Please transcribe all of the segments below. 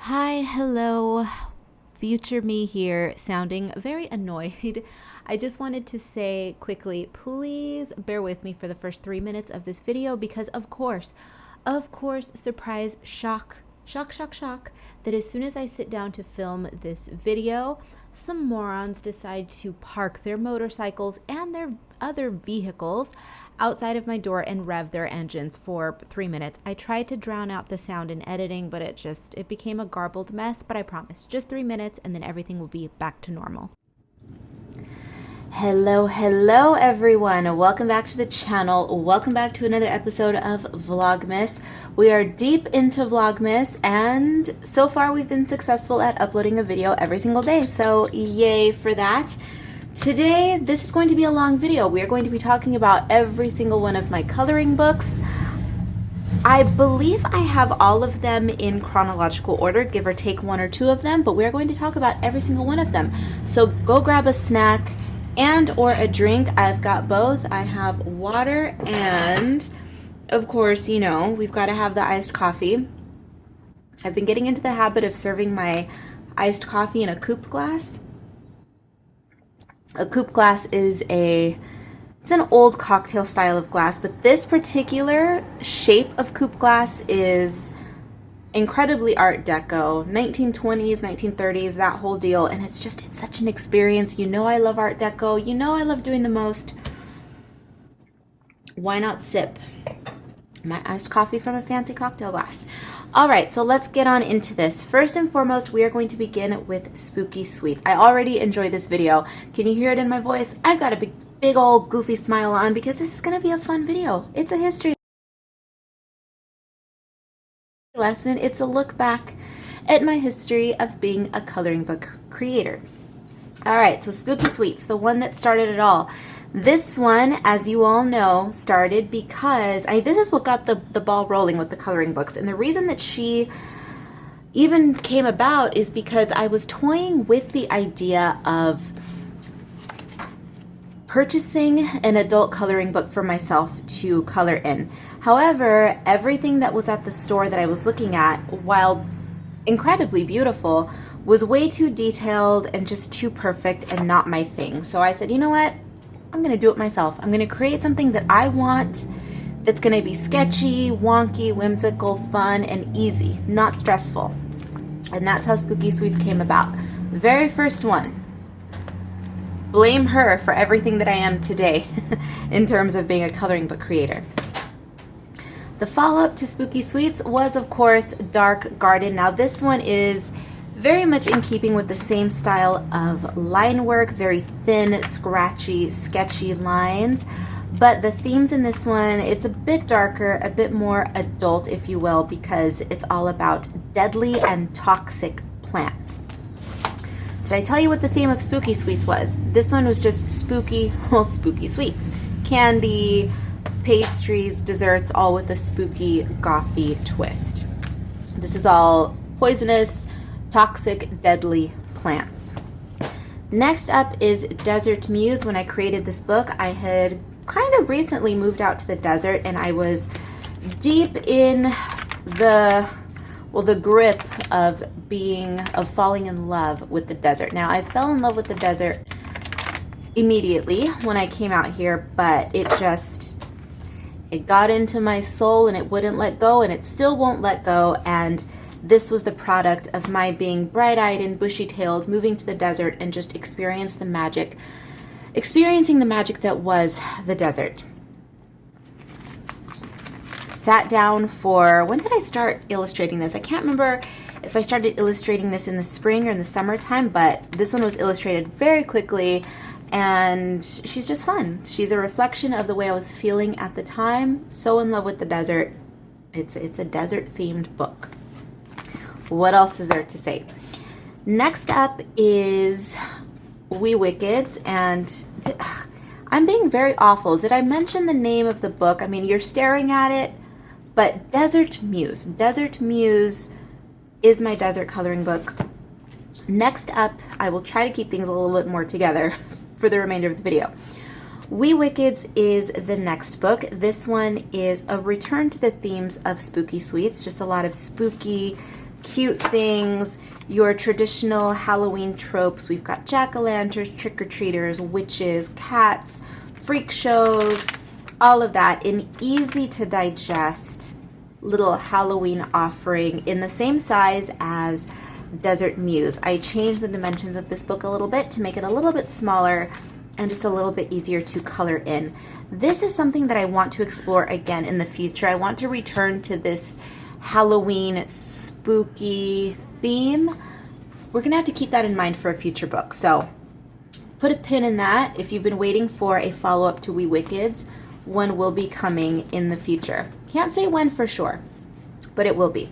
Hi, hello, future me here, sounding very annoyed. I just wanted to say quickly, please bear with me for the first 3 minutes of this video because of course, surprise, shock, that as soon as I sit down to film this video, some morons decide to park their motorcycles and their other vehicles outside of my door and rev their engines for 3 minutes. I tried to drown out the sound in editing, but it became a garbled mess, but I promise, just 3 minutes and then everything will be back to normal. Hello everyone. Welcome back to the channel. Welcome back to another episode of Vlogmas. We are deep into Vlogmas and so far we've been successful at uploading a video every single day. So yay for that. Today, this is going to be a long video. We are going to be talking about every single one of my coloring books. I believe I have all of them in chronological order, give or take one or two of them, but we are going to talk about every single one of them. So go grab a snack and or a drink. I've got both. I have water and, of course, you know, we've got to have the iced coffee. I've been getting into the habit of serving my iced coffee in a coupe glass. A coupe glass is it's an old cocktail style of glass, but this particular shape of coupe glass is incredibly Art Deco, 1920s, 1930s, that whole deal, and it's such an experience. You know I love Art Deco, you know I love doing the most. Why not sip my iced coffee from a fancy cocktail glass? All right, so let's get on into this. First and foremost, we are going to begin with Spooky Sweets. I already enjoy this video. Can you hear it in my voice? I've got a big old goofy smile on because this is going to be a fun video. It's a history lesson. It's a look back at my history of being a coloring book creator. All right, so Spooky Sweets, the one that started it all. This one, as you all know, started because this is what got the ball rolling with the coloring books. And the reason that she even came about is because I was toying with the idea of purchasing an adult coloring book for myself to color in. However, everything that was at the store that I was looking at, while incredibly beautiful, was way too detailed and just too perfect and not my thing. So I said, you know what? I'm going to do it myself. I'm going to create something that I want that's going to be sketchy, wonky, whimsical, fun, and easy, not stressful. And that's how Spooky Sweets came about. The very first one. Blame her for everything that I am today in terms of being a coloring book creator. The follow-up to Spooky Sweets was, of course, Dark Garden. Now this one is very much in keeping with the same style of line work, very thin, scratchy, sketchy lines. But the themes in this one, it's a bit darker, a bit more adult, if you will, because it's all about deadly and toxic plants. Did I tell you what the theme of Spooky Sweets was? This one was just spooky sweets. Candy, pastries, desserts, all with a spooky, gothy twist. This is all poisonous, toxic, deadly plants. Next up is Desert Muse. When I created this book, I had kind of recently moved out to the desert and I was deep in the grip of falling in love with the desert. Now, I fell in love with the desert immediately when I came out here, but it got into my soul and it wouldn't let go, and it still won't let go. And this was the product of my being bright-eyed and bushy-tailed, moving to the desert and just experiencing the magic that was the desert. Sat down when did I start illustrating this? I can't remember if I started illustrating this in the spring or in the summertime, but this one was illustrated very quickly, and she's just fun. She's a reflection of the way I was feeling at the time. So in love with the desert. It's a desert-themed book. What else is there to say? Next up is Wee Wickeds, and I'm being very awful. Did I mention the name of the book? I mean, you're staring at it, but Desert Muse. Desert Muse is my desert coloring book. Next up, I will try to keep things a little bit more together for the remainder of the video. Wee Wickeds is the next book. This one is a return to the themes of Spooky Sweets, just a lot of spooky, cute things, your traditional Halloween tropes. We've got jack-o'-lanterns, trick-or-treaters, witches, cats, freak shows, all of that in easy to digest little Halloween offering in the same size as Desert Muse. I changed the dimensions of this book a little bit to make it a little bit smaller and just a little bit easier to color in. This is something that I want to explore again in the future. I want to return to this Halloween spooky theme. We're gonna have to keep that in mind for a future book. So put a pin in that. If you've been waiting for a follow-up to We Wickeds, one will be coming in the future. Can't say when for sure, but it will be.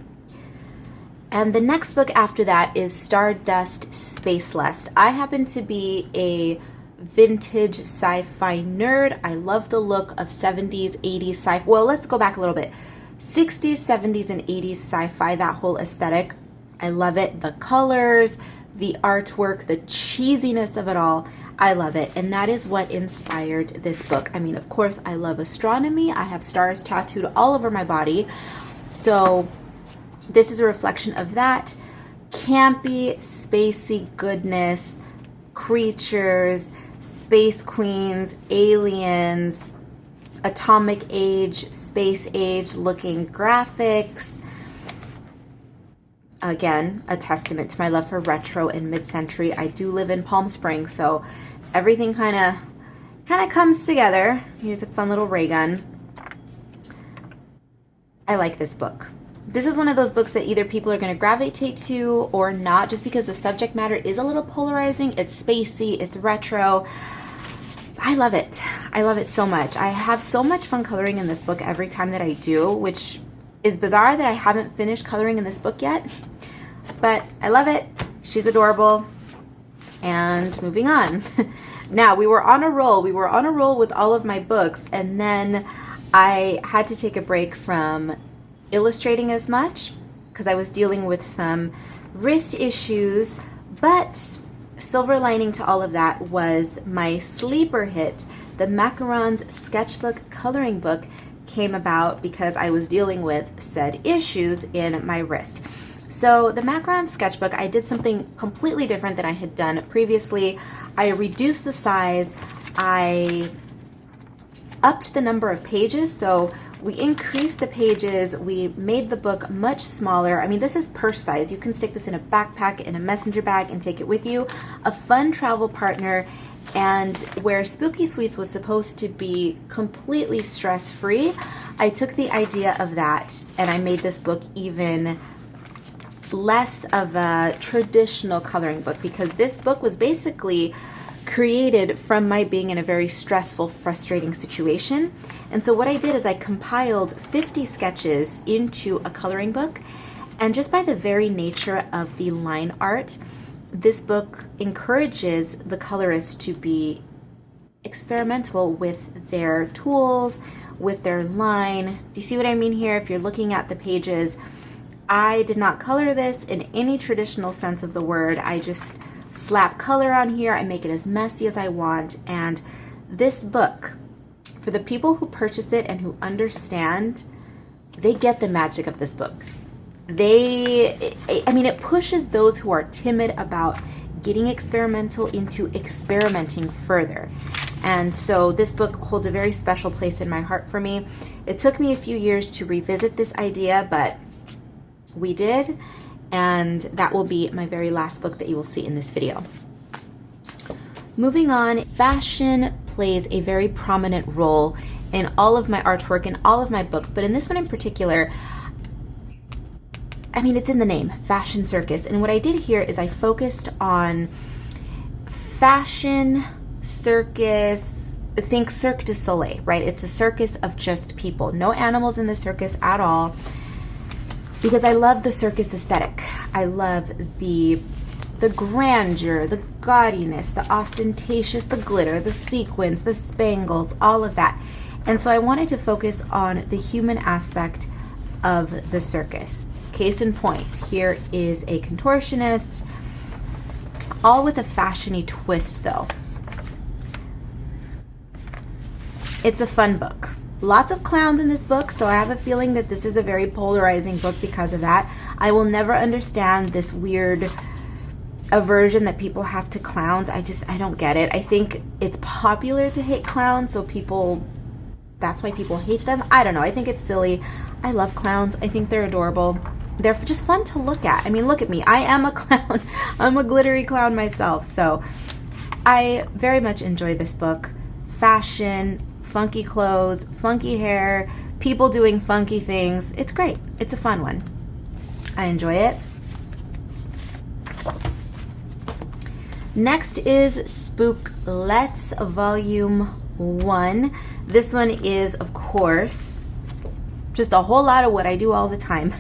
And the next book after that is Stardust Spaceless. I happen to be a vintage sci-fi nerd. I love the look of 70s, 80s sci-fi. Well, let's go back a little bit. 60s, 70s, and 80s sci-fi, that whole aesthetic. I love it. The colors, the artwork, the cheesiness of it all. I love it. And that is what inspired this book. I mean, of course, I love astronomy. I have stars tattooed all over my body. So this is a reflection of that. Campy, spacey goodness, creatures, space queens, aliens, atomic age, space age looking graphics. Again, a testament to my love for retro and mid-century. I do live in Palm Springs, so everything kind of comes together. Here's a fun little ray gun. I like this book. This is one of those books that either people are going to gravitate to or not, just because the subject matter is a little polarizing. It's spacey, it's retro. I love it. I love it so much. I have so much fun coloring in this book every time that I do, which is bizarre that I haven't finished coloring in this book yet. But I love it. She's adorable. And moving on. Now, we were on a roll. We were on a roll with all of my books, and then I had to take a break from illustrating as much because I was dealing with some wrist issues, but silver lining to all of that was my sleeper hit. The Macarons sketchbook coloring book came about because I was dealing with said issues in my wrist. So the Macarons sketchbook, I did something completely different than I had done previously. I reduced the size, I upped the number of pages, so we increased the pages, we made the book much smaller. I mean, this is purse size. You can stick this in a backpack, in a messenger bag, and take it with you. A fun travel partner, and where Spooky Sweets was supposed to be completely stress-free, I took the idea of that and I made this book even less of a traditional coloring book, because this book was basically created from my being in a very stressful, frustrating situation. And so what I did is I compiled 50 sketches into a coloring book, and just by the very nature of the line art, this book encourages the colorist to be experimental with their tools, with their line. Do you see what I mean here? If you're looking at the pages, I did not color this in any traditional sense of the word. I just slap color on here. I make it as messy as I want. And this book, for the people who purchase it and who understand, they get the magic of this book. It pushes those who are timid about getting experimental into experimenting further. And so this book holds a very special place in my heart for me. It took me a few years to revisit this idea, but we did. And that will be my very last book that you will see in this video. Moving on, fashion plays a very prominent role in all of my artwork and all of my books, but in this one in particular, I mean, it's in the name, Fashion Circus. And what I did here is I focused on fashion, circus, think Cirque du Soleil, right? It's a circus of just people. No animals in the circus at all. Because I love the circus aesthetic. I love the grandeur, the gaudiness, the ostentatious, the glitter, the sequins, the spangles, all of that. And so I wanted to focus on the human aspect of the circus. Case in point, here is a contortionist, all with a fashiony twist though. It's a fun book. Lots of clowns in this book, so I have a feeling that this is a very polarizing book because of that. I will never understand this weird aversion that people have to clowns. I don't get it. I think it's popular to hate clowns, so that's why people hate them. I don't know. I think it's silly. I love clowns. I think they're adorable. They're just fun to look at. I mean, look at me. I am a clown. I'm a glittery clown myself. So I very much enjoy this book. Fashion, funky clothes, funky hair, people doing funky things. It's great. It's a fun one. I enjoy it. Next is Spooklets Volume 1. This one is, of course, just a whole lot of what I do all the time.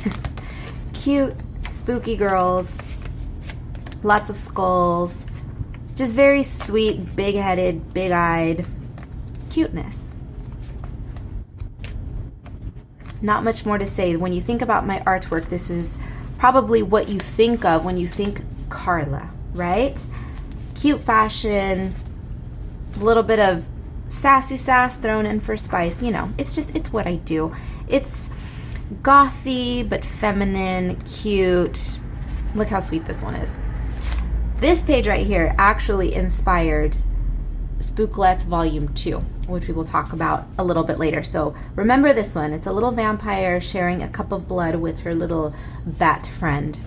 Cute, spooky girls, lots of skulls, just very sweet, big-headed, big-eyed cuteness. Not much more to say. When you think about my artwork, this is probably what you think of when you think Karla, right? Cute fashion, a little bit of sassy sass thrown in for spice. You know, it's what I do. It's gothy but feminine, cute. Look how sweet this one is. This page right here actually inspired Spooklets Volume 2, which we will talk about a little bit later. So remember this one. It's a little vampire sharing a cup of blood with her little bat friend.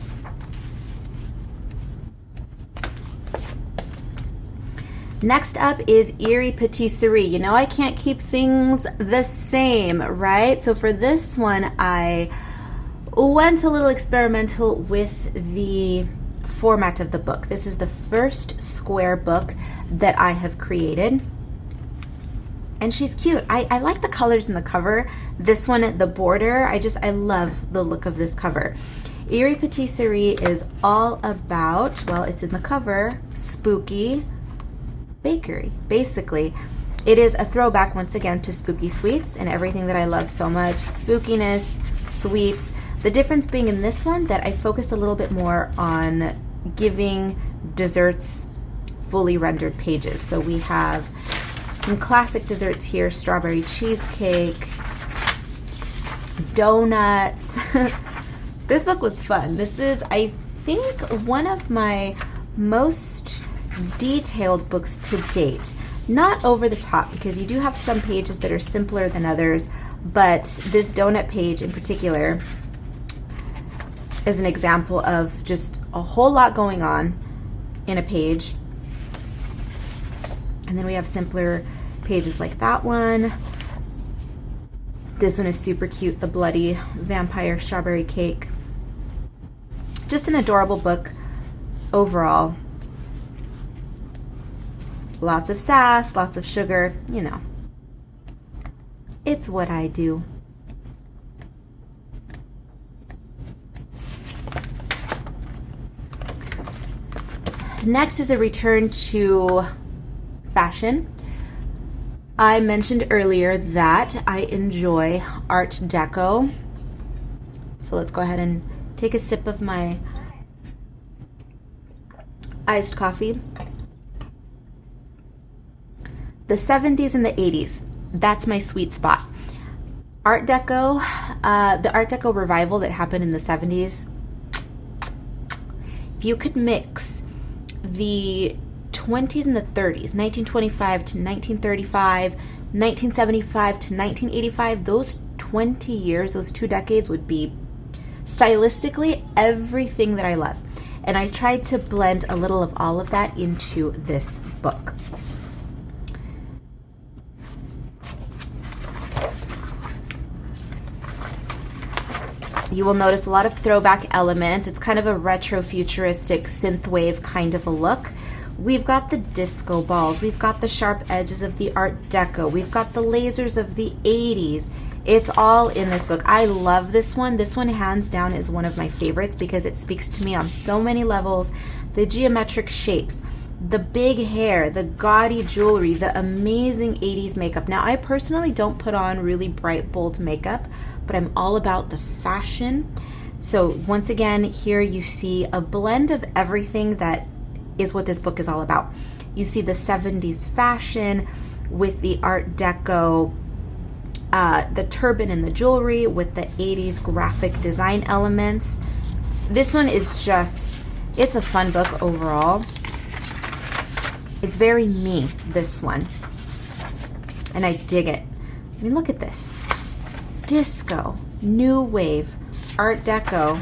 Next up is Eerie Patisserie. You know, I can't keep things the same, right? So for this one, I went a little experimental with the format of the book. This is the first square book that I have created. And she's cute. I like the colors in the cover. This one, the border, I love the look of this cover. Eerie Patisserie is all about, well, it's in the cover, spooky bakery. Basically, it is a throwback once again to spooky sweets and everything that I love so much. Spookiness, sweets. The difference being in this one that I focused a little bit more on giving desserts fully rendered pages. So we have some classic desserts here: strawberry cheesecake, donuts. This book was fun. This is, I think, one of my most detailed books to date. Not over the top, because you do have some pages that are simpler than others, but this donut page in particular is an example of just a whole lot going on in a page. And then we have simpler pages like that one. This one is super cute, the bloody vampire strawberry cake. Just an adorable book overall. Lots of sass, lots of sugar, you know. It's what I do. Next is a return to fashion. I mentioned earlier that I enjoy Art Deco. So let's go ahead and take a sip of my iced coffee. The 70s and the 80s, that's my sweet spot. Art Deco, the Art Deco revival that happened in the 70s, if you could mix the 20s and the 30s, 1925 to 1935, 1975 to 1985, those 20 years, those 2 decades would be stylistically everything that I love. And I tried to blend a little of all of that into this book. You will notice a lot of throwback elements. It's kind of a retro-futuristic synthwave kind of a look. We've got the disco balls. We've got the sharp edges of the Art Deco. We've got the lasers of the 80s. It's all in this book. I love this one. This one, hands down, is one of my favorites because it speaks to me on so many levels. The geometric shapes, the big hair, the gaudy jewelry, the amazing 80s makeup. Now, I personally don't put on really bright, bold makeup, but I'm all about the fashion. So once again, here you see a blend of everything that is what this book is all about. You see the 70s fashion with the Art Deco, the turban and the jewelry with the 80s graphic design elements. This one is just, it's a fun book overall. It's very me, this one. And I dig it. I mean, look at this. Disco, new wave, Art Deco.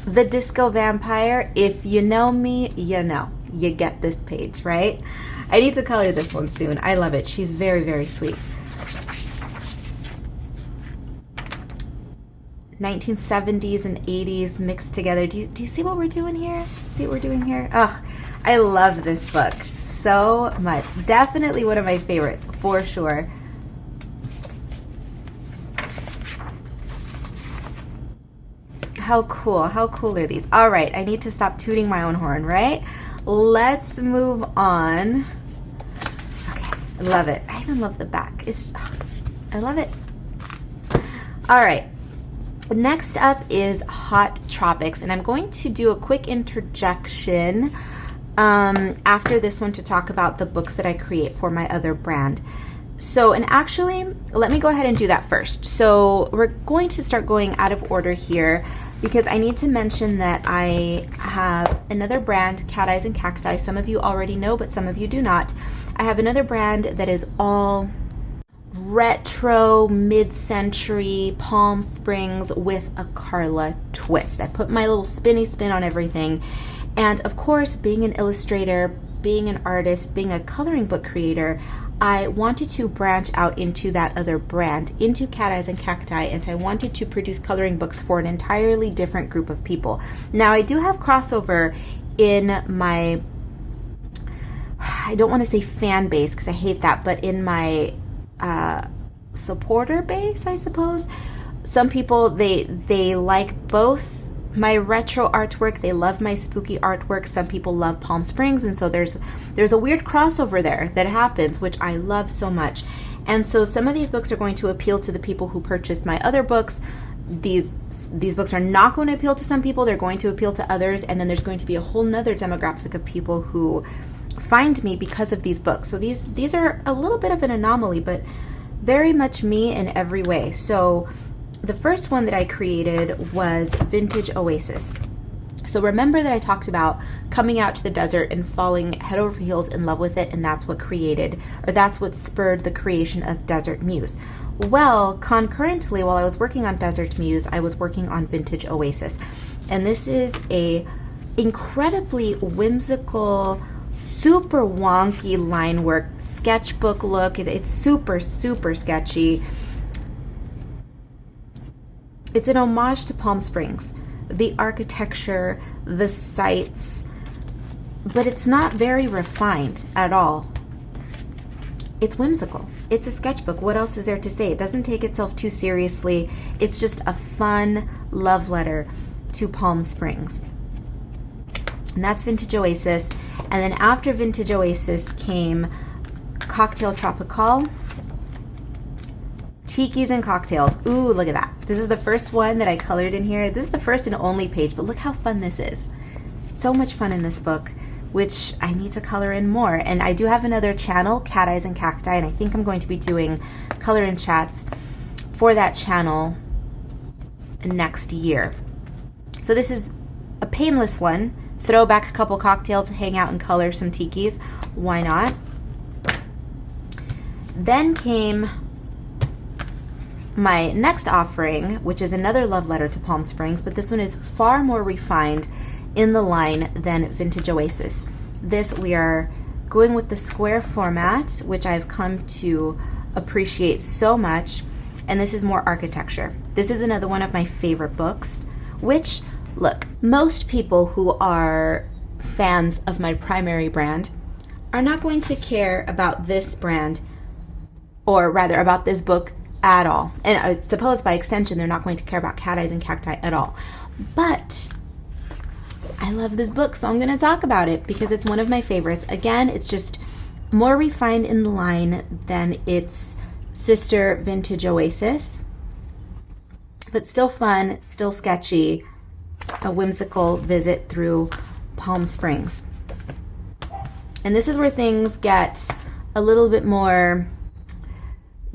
The Disco Vampire, if you know me, you know. You get this page, right? I need to color this one soon. I love it. She's very, very sweet. 1970s and 80s mixed together. Do you see what we're doing here? See what we're doing here? Oh, I love this book so much. Definitely one of my favorites, for sure. How cool. How cool are these? All right, I need to stop tooting my own horn, right? Let's move on. Okay, I love it. I even love the back. I love it. All right. Next up is Hot Tropics, and I'm going to do a quick interjection after this one to talk about the books that I create for my other brand. So, and actually, let me go ahead and do that first. So we're going to start going out of order here because I need to mention that I have another brand, Cat Eyes and Cacti. Some of you already know, but some of you do not. I have another brand that is all retro, mid-century Palm Springs with a Karla twist. I put my little spinny spin on everything. And of course, being an illustrator, being an artist, being a coloring book creator, I wanted to branch out into that other brand, into Cat Eyes and Cacti, and I wanted to produce coloring books for an entirely different group of people. Now, I do have crossover in my, I don't want to say fan base because I hate that, but in my supporter base, I suppose. Some people, they like both my retro artwork, they love my spooky artwork. Some people love Palm Springs, and so there's a weird crossover there that happens, which I love so much. And so some of these books are going to appeal to the people who purchased my other books. These books are not going to appeal to some people, they're going to appeal to others, and then there's going to be a whole nother demographic of people who find me because of these books. So these are a little bit of an anomaly, but very much me in every way. So the first one that I created was Vintage Oasis. So remember that I talked about coming out to the desert and falling head over heels in love with it, and that's what spurred the creation of Desert Muse. Well, concurrently, while I was working on Desert Muse, I was working on Vintage Oasis. And this is a incredibly whimsical, super wonky line work, sketchbook look. It's super, super sketchy. It's an homage to Palm Springs, the architecture, the sights, but it's not very refined at all. It's whimsical. It's a sketchbook. What else is there to say? It doesn't take itself too seriously. It's just a fun love letter to Palm Springs. And that's Vintage Oasis. And then after Vintage Oasis came Cocktail Tropical, Tikis and Cocktails. Ooh, look at that. This is the first one that I colored in here. This is the first and only page, but look how fun this is. So much fun in this book, which I need to color in more. And I do have another channel, Cat Eyes and Cacti, and I think I'm going to be doing color and chats for that channel next year. So this is a painless one. Throw back a couple cocktails, hang out and color some tikis. Why not? Then came my next offering, which is another love letter to Palm Springs, but this one is far more refined in the line than Vintage Oasis. This, we are going with the square format, which I've come to appreciate so much, and this is more architecture. This is another one of my favorite books, which, look, most people who are fans of my primary brand are not going to care about this brand, or rather about this book, at all. And I suppose by extension they're not going to care about Cat Eyes and Cacti at all. But I love this book, so I'm going to talk about it because it's one of my favorites. Again, it's just more refined in the line than its sister Vintage Oasis, but still fun, still sketchy, a whimsical visit through Palm Springs. And this is where things get a little bit more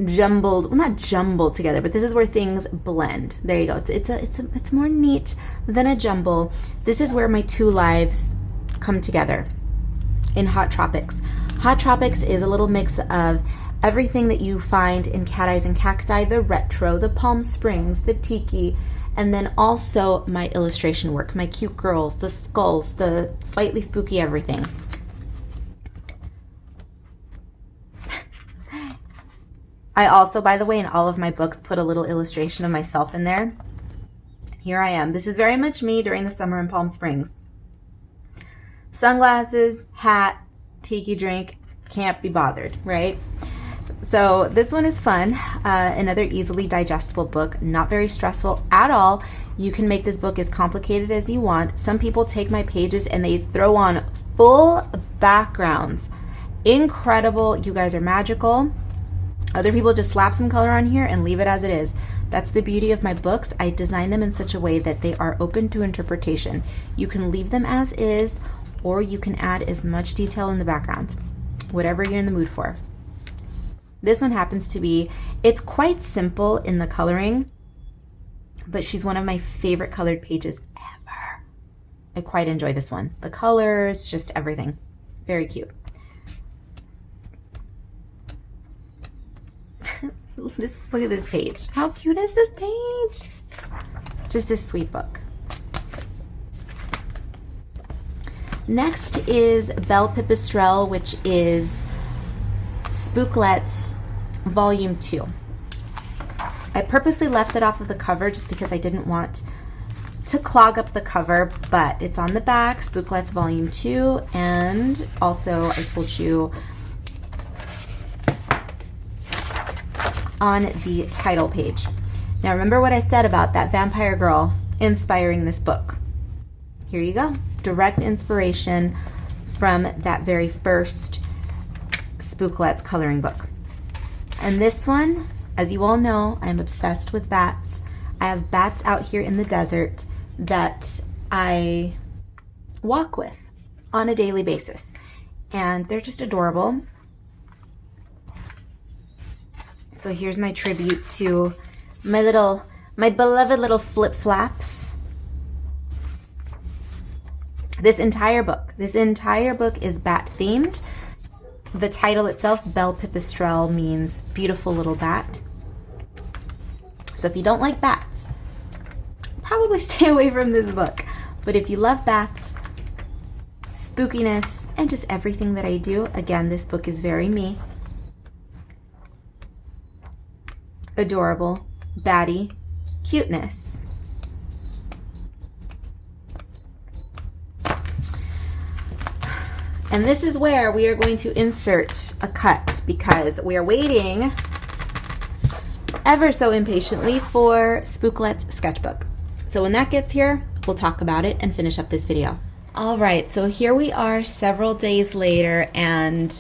jumbled, well, not jumbled together, but this is where things blend. There you go. It's more neat than a jumble. This is where my two lives come together in Hot Tropics. Hot Tropics is a little mix of everything that you find in Cat Eyes and Cacti, the retro, the Palm Springs, the tiki, and then also my illustration work, my cute girls, the skulls, the slightly spooky everything. I also, by the way, in all of my books, put a little illustration of myself in there. Here I am. This is very much me during the summer in Palm Springs. Sunglasses, hat, tiki drink, can't be bothered, right? So this one is fun. Another easily digestible book, not very stressful at all. You can make this book as complicated as you want. Some people take my pages and they throw on full backgrounds. Incredible. You guys are magical. Other people just slap some color on here and leave it as it is. That's the beauty of my books. I design them in such a way that they are open to interpretation. You can leave them as is, or you can add as much detail in the background, whatever you're in the mood for. This one happens to be, it's quite simple in the coloring, but she's one of my favorite colored pages ever. I quite enjoy this one. The colors, just everything. Very cute. Look at this page. How cute is this page? Just a sweet book. Next is Belle Pipistrelle, which is Spooklets Volume 2. I purposely left it off of the cover just because I didn't want to clog up the cover, but it's on the back, Spooklets Volume 2, and also I told you on the title page. Now remember what I said about that vampire girl inspiring this book. Here you go. Direct inspiration from that very first Spooklets coloring book. And this one, as you all know, I'm obsessed with bats. I have bats out here in the desert that I walk with on a daily basis. And they're just adorable. So here's my tribute to my beloved little flip-flaps. This entire book is bat themed. The title itself, Belle Pipistrelle, means beautiful little bat. So if you don't like bats, probably stay away from this book. But if you love bats, spookiness, and just everything that I do, again, this book is very me. Adorable, batty, cuteness. And this is where we are going to insert a cut because we are waiting ever so impatiently for Spooklets sketchbook. So when that gets here, we'll talk about it and finish up this video. All right, so here we are several days later and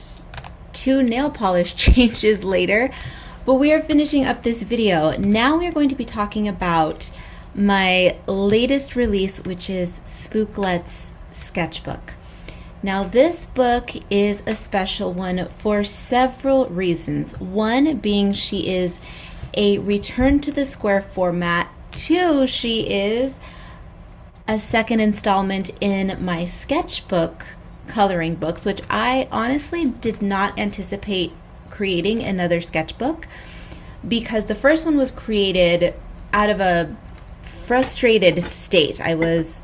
2 nail polish changes later. But we are finishing up this video. Now we are going to be talking about my latest release, which is Spooklets sketchbook. Now this book is a special one for several reasons. One being she is a return to the square format. 2, she is a second installment in my sketchbook coloring books, which I honestly did not anticipate creating another sketchbook because the first one was created out of a frustrated state. I was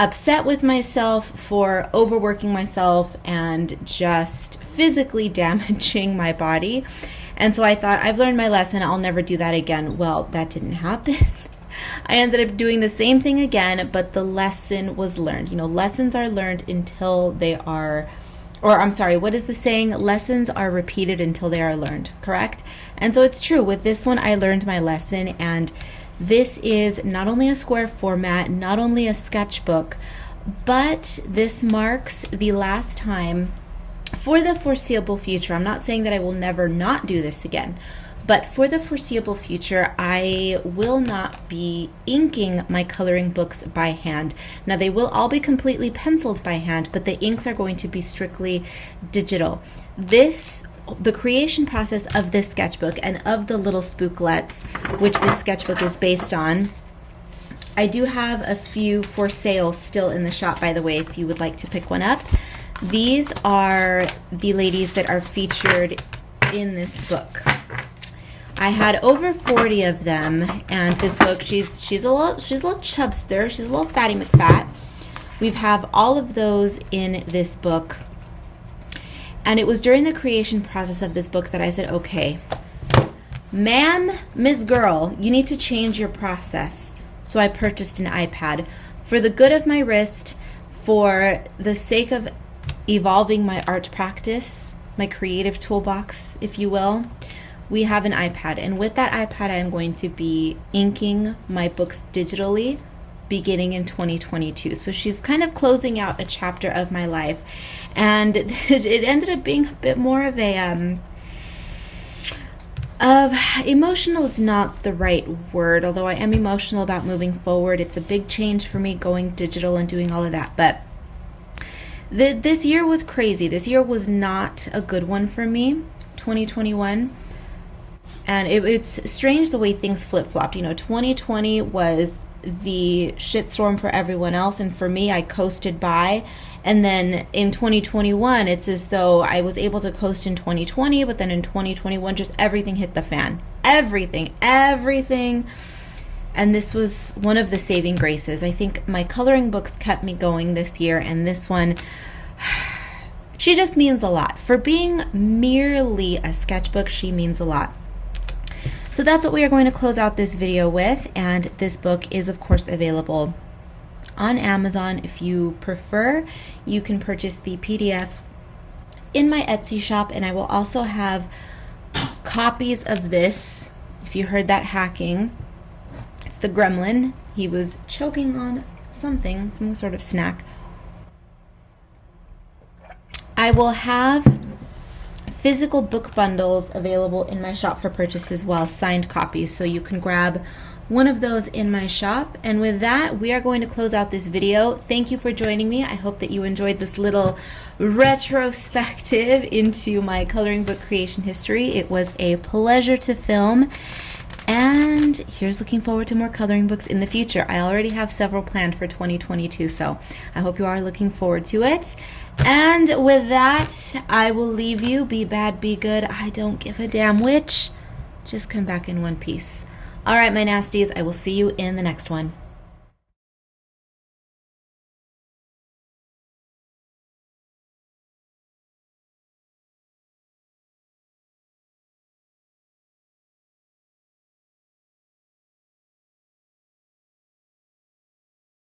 upset with myself for overworking myself and just physically damaging my body. And so I thought, I've learned my lesson, I'll never do that again. Well, that didn't happen. I ended up doing the same thing again, but the lesson was learned. You know, lessons are learned until they are, or I'm sorry, what is the saying? Lessons are repeated until they are learned, correct? And so it's true. With this one, I learned my lesson, and this is not only a square format, not only a sketchbook, but this marks the last time for the foreseeable future. I'm not saying that I will never not do this again, but for the foreseeable future, I will not be inking my coloring books by hand. Now, they will all be completely penciled by hand, but the inks are going to be strictly digital. This the creation process of this sketchbook and of the little Spooklets, which this sketchbook is based on. I do have a few for sale still in the shop, by the way, if you would like to pick one up. These are the ladies that are featured in this book. I had over 40 of them, and this book, she's a little chubster, she's a little fatty McFat. We have all of those in this book. And it was during the creation process of this book that I said, okay, ma'am, Miss Girl, you need to change your process. So I purchased an iPad. For the good of my wrist, for the sake of evolving my art practice, my creative toolbox, if you will, we have an iPad. And with that iPad, I am going to be inking my books digitally beginning in 2022. So she's kind of closing out a chapter of my life. And it ended up being a bit more of a emotional is not the right word, although I am emotional about moving forward. It's a big change for me going digital and doing all of that. But this year was crazy. This year was not a good one for me, 2021. And it's strange the way things flip-flopped. You know, 2020 was the shitstorm for everyone else, and for me, I coasted by. And then in 2021, it's as though I was able to coast in 2020, but then in 2021, just everything hit the fan. Everything. And this was one of the saving graces. I think my coloring books kept me going this year, and this one, she just means a lot. For being merely a sketchbook, she means a lot. So that's what we are going to close out this video with, and this book is of course available on Amazon. If you prefer, you can purchase the PDF in my Etsy shop, and I will also have copies of this. If you heard that hacking, it's the gremlin. He was choking on something, some sort of snack. I will have physical book bundles available in my shop for purchase as well, signed copies, so you can grab one of those in my shop. And with that, we are going to close out this video. Thank you for joining me. I hope that you enjoyed this little retrospective into my coloring book creation history. It was a pleasure to film, and here's looking forward to more coloring books in the future. I already have several planned for 2022, so I hope you are looking forward to it. And with that, I will leave you. Be bad, be good. I don't give a damn which. Just come back in one piece. All right, my nasties, I will see you in the next one.